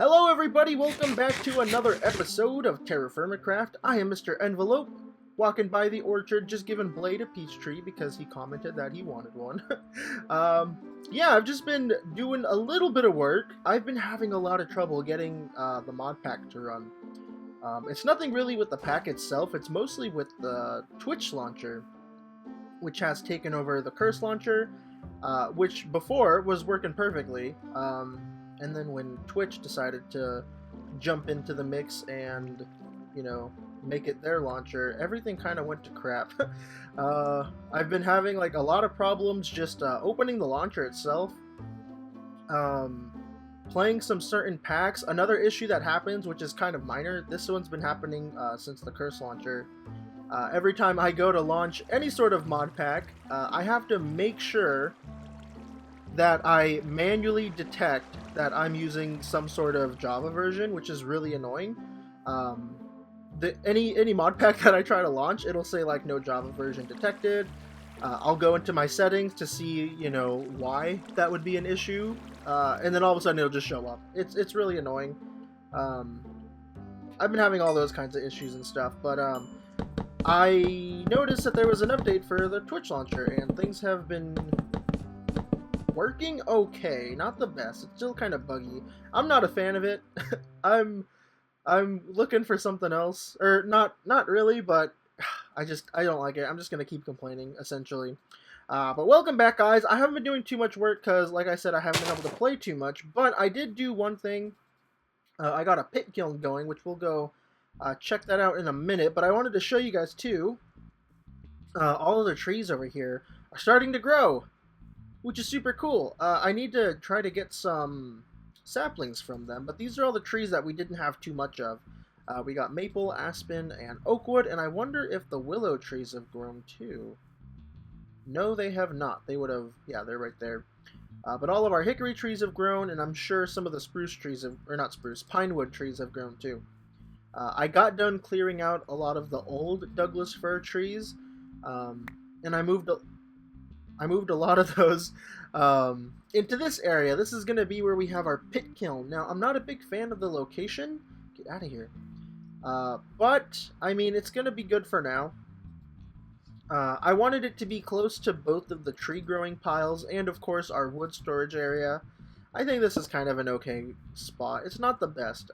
Hello everybody, welcome back to another episode of TerrafirmaCraft. I am MrEnvelope, walking by the orchard, just giving Blade a peach tree because he commented that he wanted one. Yeah, I've just been doing a little bit of work. I've been having a lot of trouble getting the mod pack to run. It's nothing really with the pack itself, it's mostly with the Twitch launcher, which has taken over the Curse launcher, which before was working perfectly. And then when Twitch decided to jump into the mix and, make it their launcher, everything kind of went to crap. I've been having like a lot of problems just opening the launcher itself. Playing some certain packs. Another issue that happens, which is kind of minor, this one's been happening since the Curse launcher. Every time I go to launch any sort of mod pack, I have to make sure that I manually detect that I'm using some sort of Java version, which is really annoying. Any mod pack that I try to launch, it'll say like no Java version detected. I'll go into my settings to see, why that would be an issue, and then all of a sudden it'll just show up. It's really annoying. I've been having all those kinds of issues and stuff, but I noticed that there was an update for the Twitch launcher, and things have been working okay, not the best. It's still kind of buggy. I'm not a fan of it. I'm looking for something else, or not really, but I don't like it. I'm just gonna keep complaining, essentially. But welcome back, guys. I haven't been doing too much work because, like I said, I haven't been able to play too much. But I did do one thing. I got a pit kiln going, which we'll go check that out in a minute. But I wanted to show you guys too. All of the trees over here are starting to grow, which is super cool. I need to try to get some saplings from them, but these are all the trees that we didn't have too much of. We got maple, aspen, and oakwood, and I wonder if the willow trees have grown too. No, they have not. They would have, yeah, they're right there. But all of our hickory trees have grown, and I'm sure some of the spruce trees have, or not spruce, pinewood trees have grown too. I got done clearing out a lot of the old Douglas fir trees, and I moved a lot of those into this area. This is going to be where we have our pit kiln. Now, I'm not a big fan of the location. Get out of here. But, I mean, it's going to be good for now. I wanted it to be close to both of the tree growing piles and, of course, our wood storage area. I think this is kind of an okay spot. It's not the best.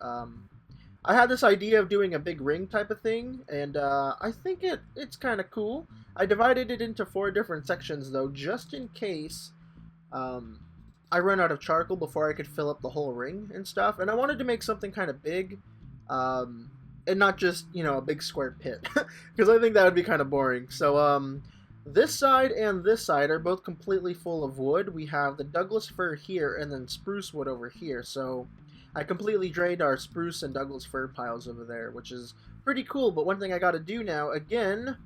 I had this idea of doing a big ring type of thing, and I think it's kind of cool. I divided it into 4 different sections, though, just in case I run out of charcoal before I could fill up the whole ring and stuff. And I wanted to make something kind of big, and not just, a big square pit, because I think that would be kind of boring. So this side and this side are both completely full of wood. We have the Douglas fir here and then spruce wood over here, so I completely drained our spruce and Douglas fir piles over there, which is pretty cool. But one thing I got to do now, again,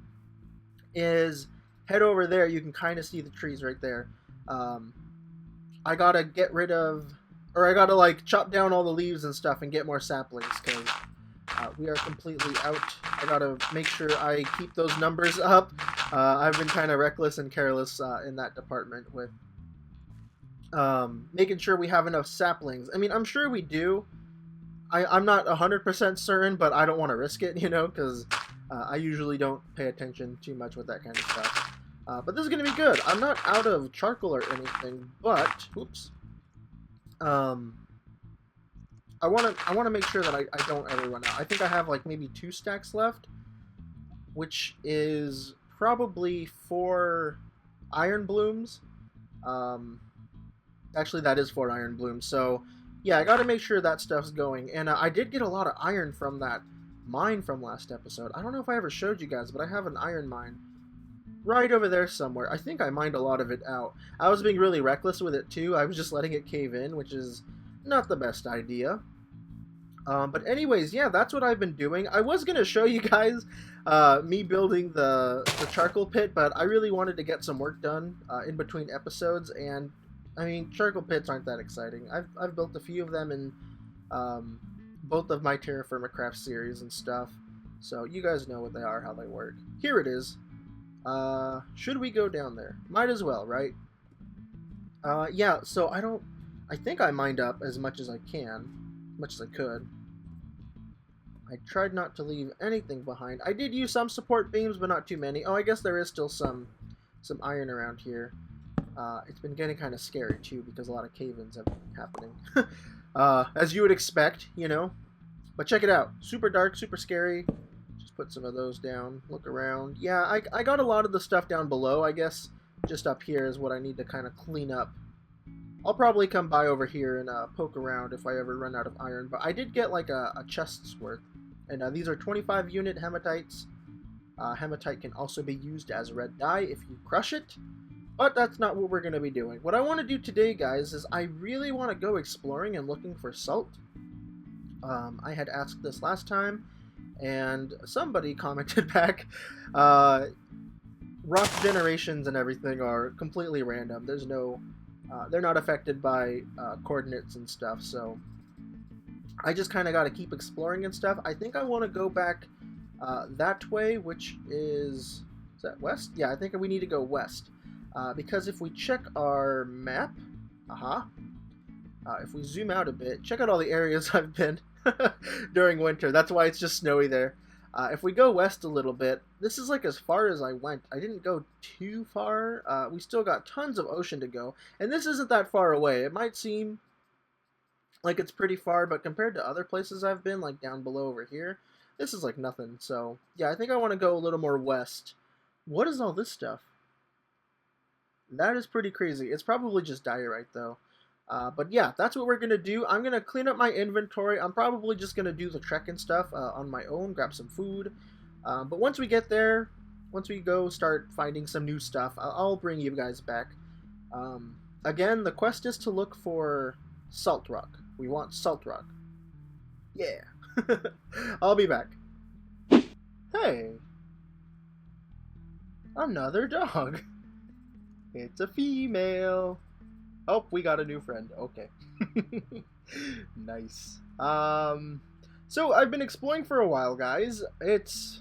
is head over there. You can kind of see the trees right there. I got to get rid of, or I got to like chop down all the leaves and stuff and get more saplings because we are completely out. I got to make sure I keep those numbers up. I've been kind of reckless and careless in that department with making sure we have enough saplings. I mean, I'm sure we do. I'm not 100% certain, but I don't want to risk it, because I usually don't pay attention too much with that kind of stuff. But this is going to be good. I'm not out of charcoal or anything, but, oops. I want to make sure that I don't ever run out. I think I have like maybe 2 stacks left, which is probably 4 iron blooms. Actually, that is 4 iron blooms. So, yeah, I got to make sure that stuff's going. And I did get a lot of iron from that mine from last episode. I don't know if I ever showed you guys, but I have an iron mine right over there somewhere. I think I mined a lot of it out. I was being really reckless with it, too. I was just letting it cave in, which is not the best idea. But anyways, yeah, that's what I've been doing. I was going to show you guys me building the charcoal pit, but I really wanted to get some work done in between episodes, and I mean, charcoal pits aren't that exciting. I've built a few of them in both of my TerrafirmaCraft series and stuff, so you guys know what they are, how they work. Here it is. Should we go down there? Might as well, right? Yeah, so I think I mined up as much as I can. much as I could. I tried not to leave anything behind. I did use some support beams, but not too many. Oh, I guess there is still some iron around here. It's been getting kind of scary, too, because a lot of cave-ins have been happening. As you would expect, you know. But check it out. Super dark, super scary. Just put some of those down. Look around. Yeah, I got a lot of the stuff down below, I guess. Just up here is what I need to kind of clean up. I'll probably come by over here and poke around if I ever run out of iron. But I did get like a chest's worth. And these are 25 unit hematites. Hematite can also be used as red dye if you crush it. But that's not what we're going to be doing. What I want to do today, guys, is I really want to go exploring and looking for salt. I had asked this last time, and somebody commented back, rock generations and everything are completely random. There's no, they're not affected by coordinates and stuff, so I just kind of got to keep exploring and stuff. I think I want to go back that way, which is that west? Yeah, I think we need to go west. Because if we check our map, if we zoom out a bit, check out all the areas I've been during winter. That's why it's just snowy there. If we go west a little bit, this is like as far as I went. I didn't go too far. We still got tons of ocean to go. And this isn't that far away. It might seem like it's pretty far, but compared to other places I've been, like down below over here, this is like nothing. So, yeah, I think I want to go a little more west. What is all this stuff? That is pretty crazy. It's probably just diorite, though. But yeah, that's what we're going to do. I'm going to clean up my inventory. I'm probably just going to do the trek and stuff on my own, grab some food. But once we get there, once we go start finding some new stuff, I'll bring you guys back. Again, the quest is to look for salt rock. We want salt rock. Yeah. I'll be back. Hey. Another dog. It's a female. Oh, we got a new friend. Okay. Nice. So I've been exploring for a while, guys. It's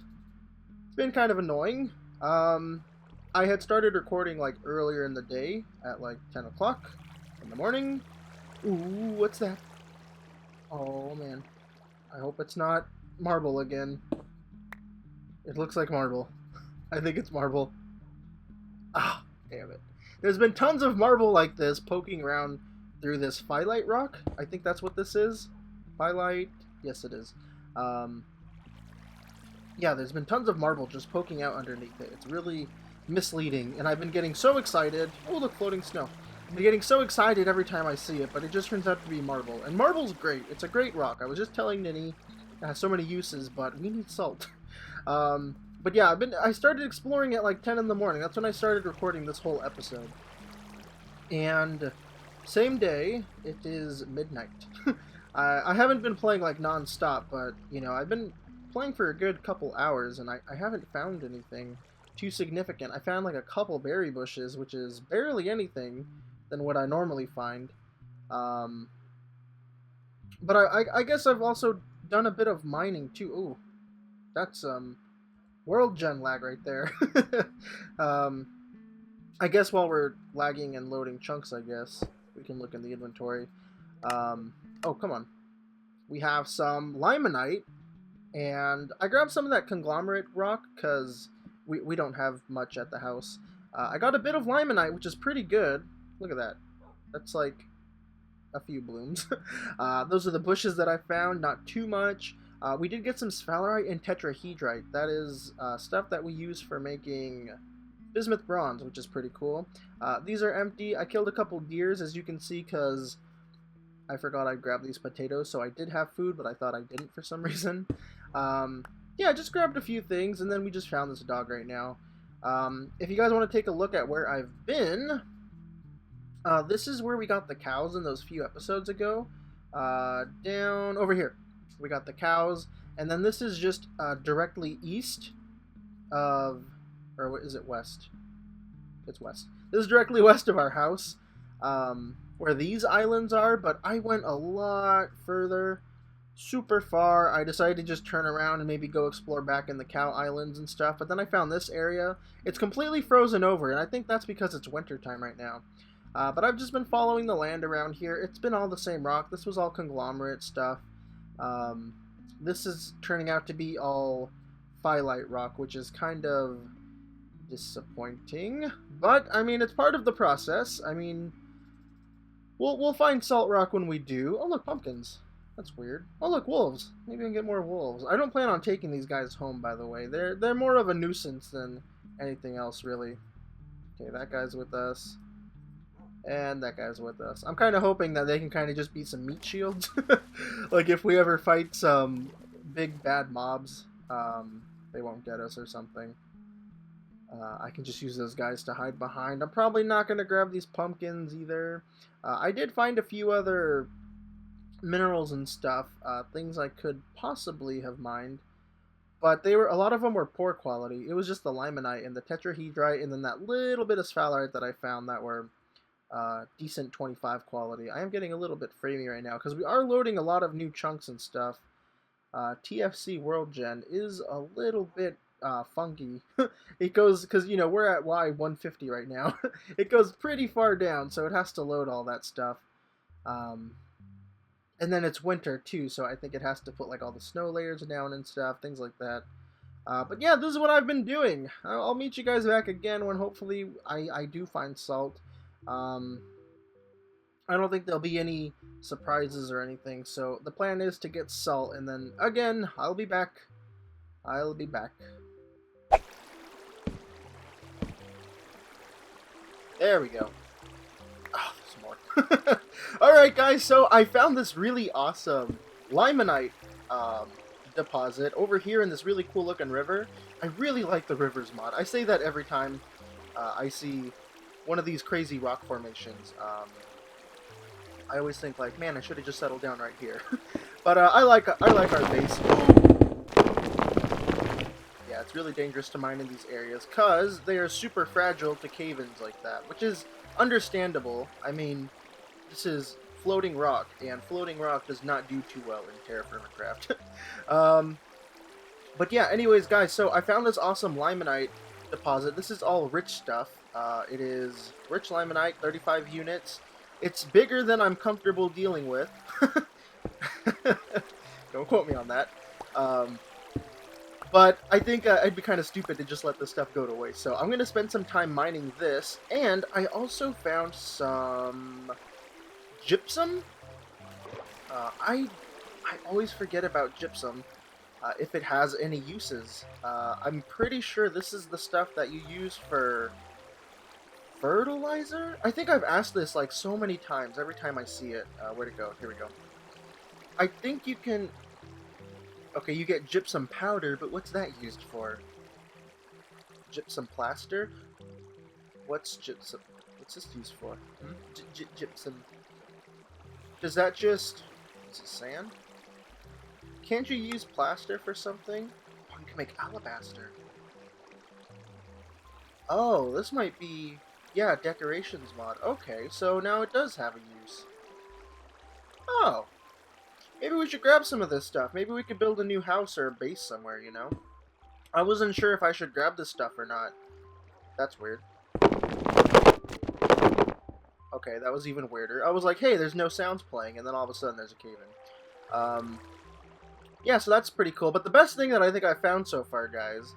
been kind of annoying. I had started recording like earlier in the day at like 10 o'clock in the morning. Ooh, what's that? Oh man. I hope it's not marble again. It looks like marble. I think it's marble. Ah, damn it. There's been tons of marble like this poking around through this phyllite rock. I think that's what this is. Phyllite? Yes, it is. Yeah, there's been tons of marble just poking out underneath it. It's really misleading, and I've been getting so excited. Oh, look, floating snow. I've been getting so excited every time I see it, but it just turns out to be marble. And marble's great. It's a great rock. I was just telling Ninny it has so many uses, but we need salt. But yeah, I started exploring at like 10 in the morning. That's when I started recording this whole episode. And same day, it is midnight. I haven't been playing like non-stop, but you know, I've been playing for a good couple hours, and I haven't found anything too significant. I found like a couple berry bushes, which is barely anything than what I normally find. But I guess I've also done a bit of mining too. Ooh, that's world gen lag right there. I guess while we're lagging and loading chunks, I guess we can look in the inventory. Oh, come on. We have some limonite, and I grabbed some of that conglomerate rock because we don't have much at the house. I got a bit of limonite, which is pretty good. Look at that. That's like a few blooms. Those are the bushes that I found, not too much. We did get some sphalerite and tetrahedrite. That is stuff that we use for making bismuth bronze, which is pretty cool. These are empty. I killed a couple deers, as you can see, because I forgot I grabbed these potatoes, so I did have food, but I thought I didn't for some reason. Yeah, I just grabbed a few things, and then we just found this dog right now. If you guys want to take a look at where I've been, this is where we got the cows in those few episodes ago. Down over here. We got the cows, and then this is just directly east of, or what is it, west? It's west. This is directly west of our house, where these islands are, but I went a lot further, super far. I decided to just turn around and maybe go explore back in the cow islands and stuff, but then I found this area. It's completely frozen over, and I think that's because it's winter time right now. But I've just been following the land around here. It's been all the same rock. This was all conglomerate stuff. Um, this is turning out to be all phyllite rock, which is kind of disappointing. But, I mean, it's part of the process. I mean, we'll find salt rock when we do. Oh, look, pumpkins. That's weird. Oh, look, wolves. Maybe I can get more wolves. I don't plan on taking these guys home, by the way. They're more of a nuisance than anything else, really. Okay, that guy's with us. And that guy's with us. I'm kind of hoping that they can kind of just be some meat shields. Like, if we ever fight some big bad mobs, they won't get us or something. I can just use those guys to hide behind. I'm probably not going to grab these pumpkins either. I did find a few other minerals and stuff, things I could possibly have mined, but a lot of them were poor quality. It was just the limonite and the tetrahedrite, and then that little bit of sphalerite that I found that were decent 25 quality. I am getting a little bit framey right now because we are loading a lot of new chunks and stuff. TFC World Gen is a little bit funky. It goes, because, you know, we're at Y150 right now. It goes pretty far down, so it has to load all that stuff. And then it's winter too, so I think it has to put like all the snow layers down and stuff, things like that. But yeah, this is what I've been doing. I'll meet you guys back again when hopefully I do find salt. I don't think there'll be any surprises or anything, so the plan is to get salt, and then again, I'll be back. I'll be back. There we go. Oh, there's more. Alright guys, so I found this really awesome limonite deposit over here in this really cool looking river. I really like the rivers mod. I say that every time I see one of these crazy rock formations. I always think like, man, I should have just settled down right here. But I like our base. Yeah, it's really dangerous to mine in these areas because they are super fragile to cave-ins like that, which is understandable. I mean, this is floating rock, and floating rock does not do too well in TerrafirmaCraft. But yeah, anyways, guys, so I found this awesome limonite deposit. This is all rich stuff. It is rich limonite, 35 units. It's bigger than I'm comfortable dealing with. Don't quote me on that. But I think I'd be kind of stupid to just let this stuff go to waste. So I'm going to spend some time mining this. And I also found some gypsum. I always forget about gypsum, if it has any uses. I'm pretty sure this is the stuff that you use for fertilizer? I think I've asked this like so many times, every time I see it. Where'd it go? Here we go. I think you can... Okay, you get gypsum powder, but what's that used for? Gypsum plaster? What's gypsum? What's this used for? Gypsum. Does that just... Is it sand? Can't you use plaster for something? Oh, you can make alabaster. Oh, this might be... Yeah, decorations mod. Okay, so now it does have a use. Oh. Maybe we should grab some of this stuff. Maybe we could build a new house or a base somewhere, you know? I wasn't sure if I should grab this stuff or not. That's weird. Okay, that was even weirder. I was like, hey, there's no sounds playing, and then all of a sudden there's a cave-in. Yeah, so that's pretty cool. But the best thing that I think I found so far, guys,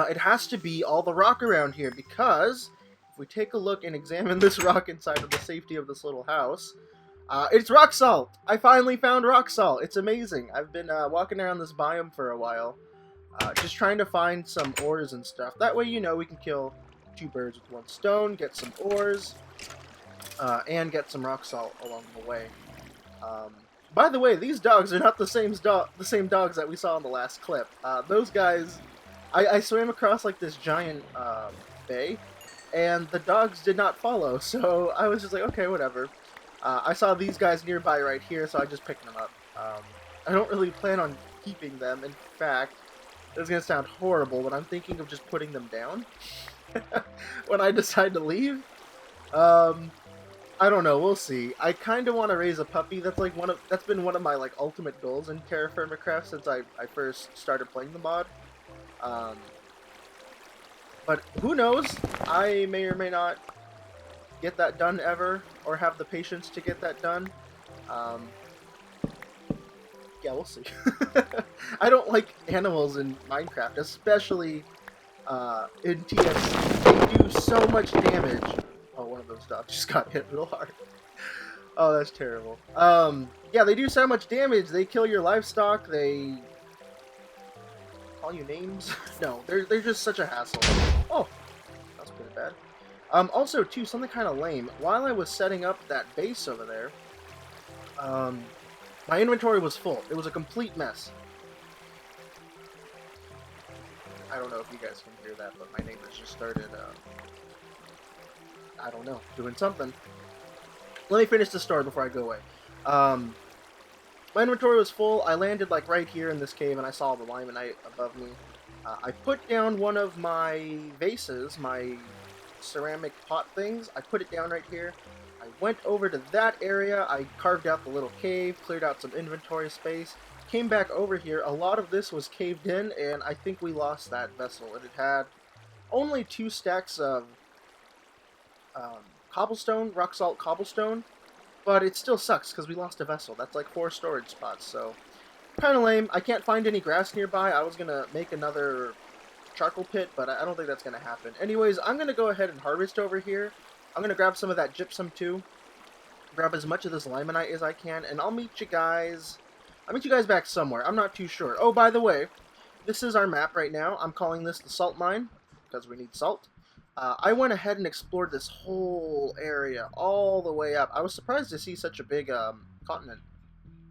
it has to be all the rock around here, because if we take a look and examine this rock inside of the safety of this little house, it's rock salt! I finally found rock salt! It's amazing! I've been walking around this biome for a while, just trying to find some ores and stuff. That way, you know, we can kill two birds with one stone, get some ores, and get some rock salt along the way. By the way, these dogs are not the same dogs that we saw in the last clip. Those guys... I swam across like this giant bay, and the dogs did not follow, so I was just like, okay, whatever. I saw these guys nearby right here, so I just picked them up. I don't really plan on keeping them. In fact, this is going to sound horrible, but I'm thinking of just putting them down when I decide to leave. I don't know, we'll see. I kind of want to raise a puppy. That's like that's been one of my like ultimate goals in TerrafirmaCraft since I first started playing the mod. But who knows? I may or may not get that done ever, or have the patience to get that done. Um, yeah, we'll see. I don't like animals in Minecraft, especially in TS. They do so much damage. Oh, one of those dogs just got hit real hard. Oh, that's terrible. Yeah, they do so much damage. They kill your livestock. They call you names. No, they're just such a hassle. Oh, that's pretty bad. Also, too, something kind of lame. While I was setting up that base over there, my inventory was full. It was a complete mess. I don't know if you guys can hear that, but my neighbors just started, I don't know, doing something. Let me finish the story before I go away. My inventory was full. I landed, like, right here in this cave, and I saw the limonite above me. I put down one of my vases, my ceramic pot things. I put it down right here. I went over to that area. I carved out the little cave, cleared out some inventory space, came back over here. A lot of this was caved in, and I think we lost that vessel. And it had only 2 stacks of cobblestone, rock salt cobblestone, but it still sucks because we lost a vessel. That's like 4 storage spots, so kind of lame. I can't find any grass nearby. I was gonna make another charcoal pit, but I don't think that's gonna happen. Anyways, I'm gonna go ahead and harvest over here. I'm gonna grab some of that gypsum too, grab as much of this limonite as I can, and I'll meet you guys back somewhere. I'm not too sure. Oh, by the way, this is our map right now. I'm calling this the SaltMine because we need salt. I went ahead and explored this whole area all the way up. I was surprised to see such a big continent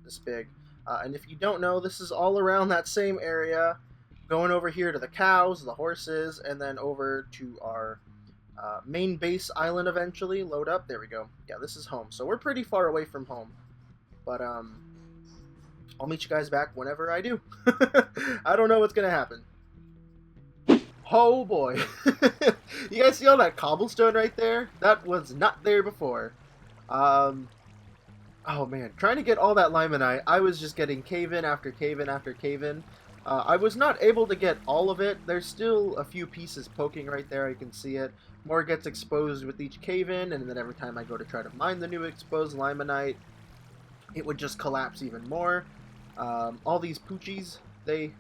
this big. And if you don't know, this is all around that same area, going over here to the cows, the horses, and then over to our main base island eventually. Load up. There we go. Yeah, this is home. So we're pretty far away from home. But I'll meet you guys back whenever I do. I don't know what's going to happen. Oh boy. You guys see all that cobblestone right there? That was not there before. Oh man, trying to get all that limonite, I was just getting cave-in after cave-in after cave-in. I was not able to get all of it. There's still a few pieces poking right there, I can see it. More gets exposed with each cave-in, and then every time I go to try to mine the new exposed limonite, it would just collapse even more. All these poochies, they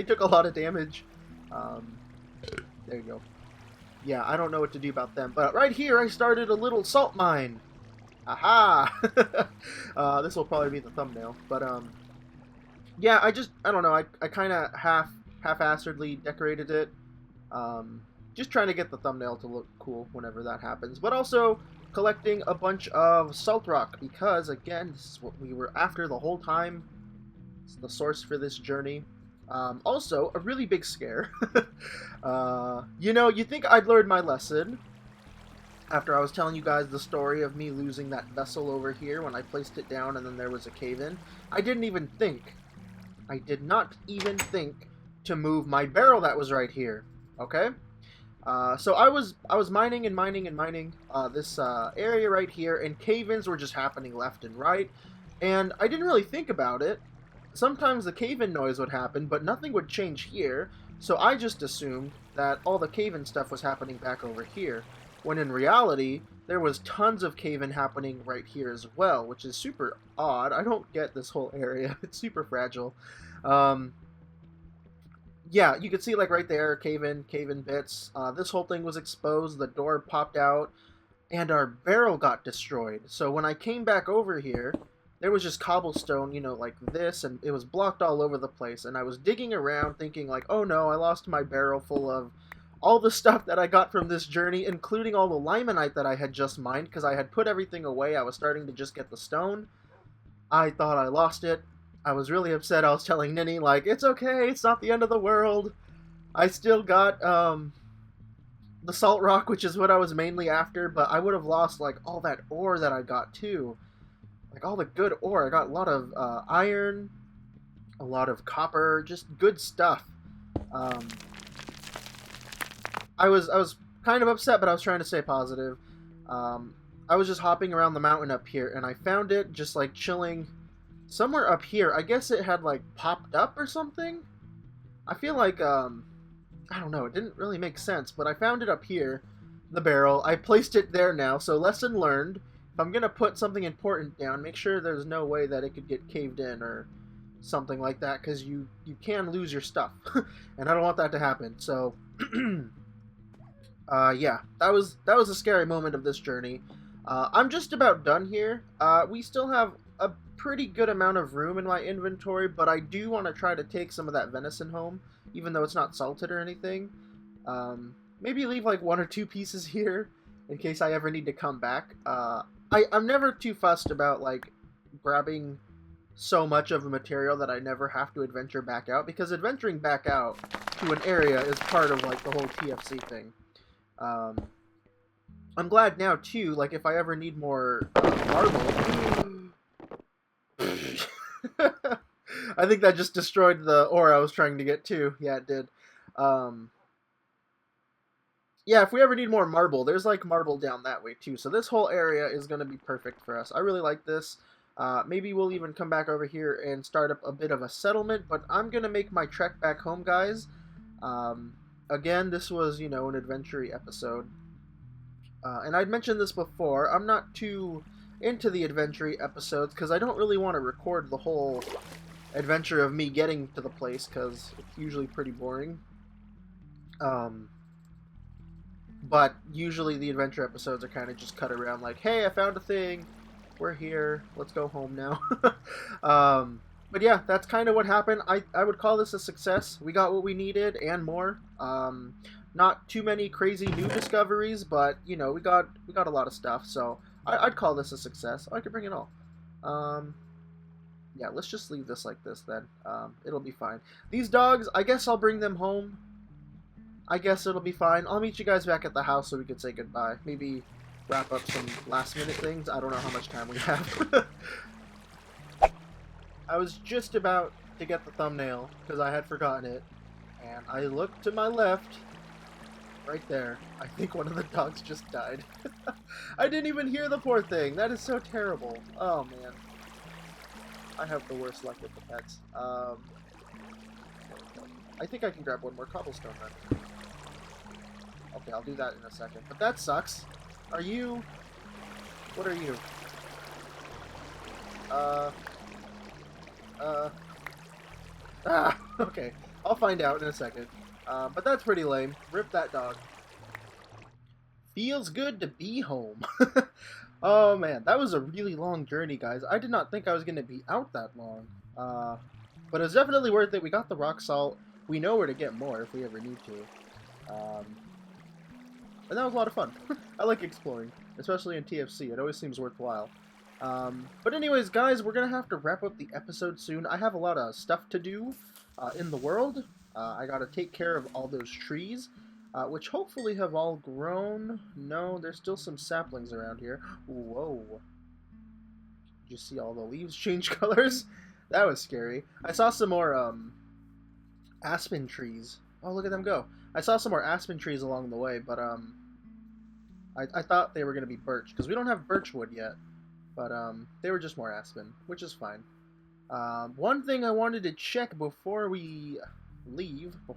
took a lot of damage. There you go. Yeah, I don't know what to do about them. But right here, I started a little salt mine. Aha! This will probably be the thumbnail. But, yeah, I don't know. I kind of half-assedly decorated it. Just trying to get the thumbnail to look cool whenever that happens. But also collecting a bunch of salt rock. Because, again, this is what we were after the whole time. It's the source for this journey. Also, a really big scare. You know, you think I'd learned my lesson after I was telling you guys the story of me losing that vessel over here when I placed it down and then there was a cave-in. I did not even think to move my barrel that was right here. Okay? So I was mining and mining and mining this area right here, and cave-ins were just happening left and right, and I didn't really think about it. Sometimes the cave-in noise would happen, but nothing would change here, so I just assumed that all the cave-in stuff was happening back over here, when in reality, there was tons of cave-in happening right here as well, which is super odd. I don't get this whole area. It's super fragile. Yeah, you can see, like, right there, cave-in bits. This whole thing was exposed, the door popped out, and our barrel got destroyed. So when I came back over here, there was just cobblestone, you know, like this, and it was blocked all over the place. And I was digging around thinking, like, oh no, I lost my barrel full of all the stuff that I got from this journey, including all the limonite that I had just mined, because I had put everything away. I was starting to just get the stone. I thought I lost it. I was really upset. I was telling Ninny, like, it's okay, it's not the end of the world. I still got, the salt rock, which is what I was mainly after, but I would have lost, like, all that ore that I got, too. Like, all the good ore. I got a lot of iron, a lot of copper, just good stuff. I was kind of upset, but I was trying to stay positive. I was just hopping around the mountain up here, and I found it just, like, chilling somewhere up here. I guess it had, like, popped up or something? I feel like, I don't know, it didn't really make sense, but I found it up here, the barrel. I placed it there now, so lesson learned. If I'm gonna put something important down, make sure there's no way that it could get caved in or something like that, because you can lose your stuff, and I don't want that to happen. So, yeah, that was a scary moment of this journey. I'm just about done here. We still have a pretty good amount of room in my inventory, but I do want to try to take some of that venison home, even though it's not salted or anything. Maybe leave like 1 or 2 pieces here in case I ever need to come back. I'm never too fussed about like grabbing so much of a material that I never have to adventure back out, because adventuring back out to an area is part of like the whole TFC thing. I'm glad now too, like if I ever need more marble. I think that just destroyed the ore I was trying to get to. Yeah, it did. Yeah, if we ever need more marble, there's like marble down that way too. So this whole area is going to be perfect for us. I really like this. Maybe we'll even come back over here and start up a bit of a settlement, but I'm going to make my trek back home, guys. Again, this was, you know, an adventure-y episode. And I'd mentioned this before, I'm not too into the adventure-y episodes because I don't really want to record the whole adventure of me getting to the place, because it's usually pretty boring. But usually the adventure episodes are kind of just cut around like, hey, I found a thing, we're here, let's go home now. But yeah, that's kind of what happened. I would call this a success. We got what we needed and more. Not too many crazy new discoveries, but you know, we got a lot of stuff, so I'd call this a success. I could bring it all. Yeah, let's just leave this like this then. It'll be fine. These dogs, I guess I'll bring them home. I guess it'll be fine. I'll meet you guys back at the house so we could say goodbye. Maybe wrap up some last-minute things. I don't know how much time we have. I was just about to get the thumbnail because I had forgotten it. And I looked to my left. Right there. I think one of the dogs just died. I didn't even hear the poor thing. That is so terrible. Oh, man. I have the worst luck with the pets. I think I can grab one more cobblestone then. Okay, I'll do that in a second. But that sucks. Are you... What are you? Okay. I'll find out in a second. But that's pretty lame. Rip that dog. Feels good to be home. Oh man, that was a really long journey, guys. I did not think I was going to be out that long. But it's definitely worth it. We got the rock salt. We know where to get more if we ever need to. And that was a lot of fun. I like exploring, especially in TFC. It always seems worthwhile. But anyways, guys, we're going to have to wrap up the episode soon. I have a lot of stuff to do in the world. I got to take care of all those trees, which hopefully have all grown. No, there's still some saplings around here. Whoa. Did you see all the leaves change colors? That was scary. I saw some more aspen trees. Oh, look at them go. I saw some more aspen trees along the way, but I thought they were going to be birch, because we don't have birch wood yet. But they were just more aspen, which is fine. One thing I wanted to check before we leave, I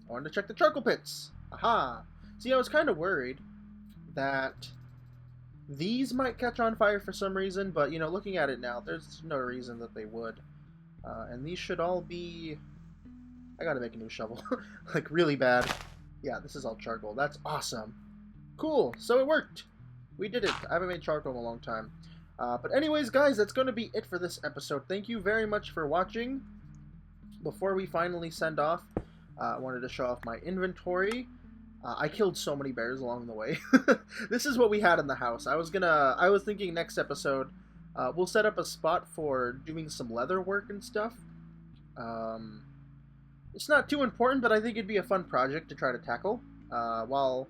wanted to check the charcoal pits. Aha! See, I was kind of worried that these might catch on fire for some reason, but, you know, looking at it now, there's no reason that they would. And these should all be... I gotta make a new shovel. Like, really bad. Yeah, this is all charcoal. That's awesome. Cool, so it worked! We did it. I haven't made charcoal in a long time. But anyways, guys, that's going to be it for this episode. Thank you very much for watching. Before we finally send off, I wanted to show off my inventory. I killed so many bears along the way. This is what we had in the house. I was thinking next episode, we'll set up a spot for doing some leather work and stuff. It's not too important, but I think it'd be a fun project to try to tackle. While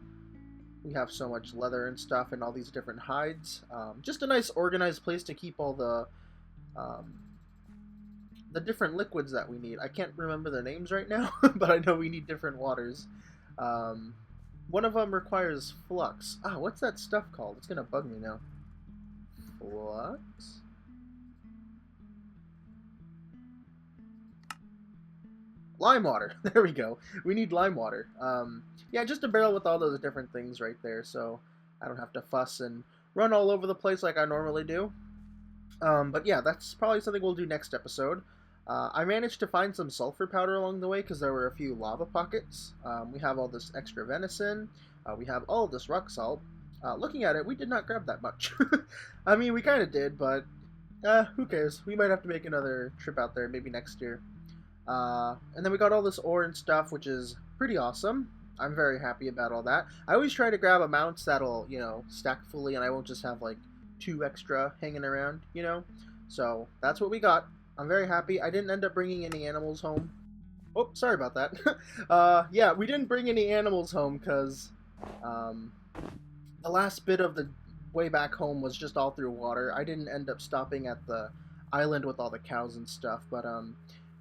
we have so much leather and stuff and all these different hides. Just a nice organized place to keep all the different liquids that we need. I can't remember their names right now, but I know we need different waters. One of them requires flux. Ah, what's that stuff called? It's gonna bug me now. Flux? Lime water. There we go. We need lime water. Yeah, just a barrel with all those different things right there, so I don't have to fuss and run all over the place like I normally do. But yeah, that's probably something we'll do next episode. I managed to find some sulfur powder along the way because there were a few lava pockets. We have all this extra venison. We have all of this rock salt. Looking at it, we did not grab that much. I mean, we kind of did, but who cares? We might have to make another trip out there, maybe next year. And then we got all this ore and stuff, which is pretty awesome. I'm very happy about all that. I always try to grab amounts that'll, you know, stack fully, and I won't just have, like, 2 extra hanging around, you know? So, that's what we got. I'm very happy. I didn't end up bringing any animals home. Oh, sorry about that. Yeah, we didn't bring any animals home because the last bit of the way back home was just all through water. I didn't end up stopping at the island with all the cows and stuff, but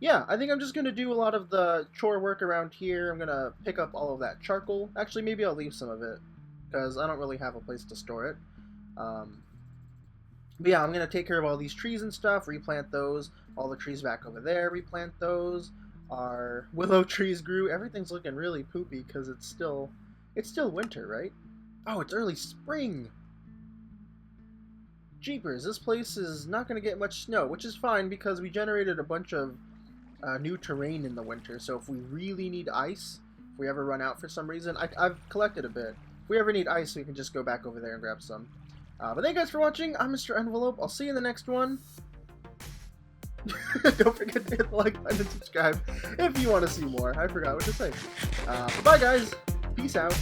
yeah, I think I'm just going to do a lot of the chore work around here. I'm going to pick up all of that charcoal. Actually, maybe I'll leave some of it, because I don't really have a place to store it. But yeah, I'm going to take care of all these trees and stuff, replant those. All the trees back over there, replant those. Our willow trees grew. Everything's looking really poopy, because it's still winter, right? Oh, it's early spring! Jeepers, this place is not going to get much snow, which is fine, because we generated a bunch of new terrain in the winter, so if we really need ice, if we ever run out for some reason, I've collected a bit. If we ever need ice, we can just go back over there and grab some. But thank you guys for watching. I'm MrEnvelope. I'll see you in the next one. Don't forget to hit the like button and subscribe if you want to see more. I forgot what to say. Bye guys. Peace out.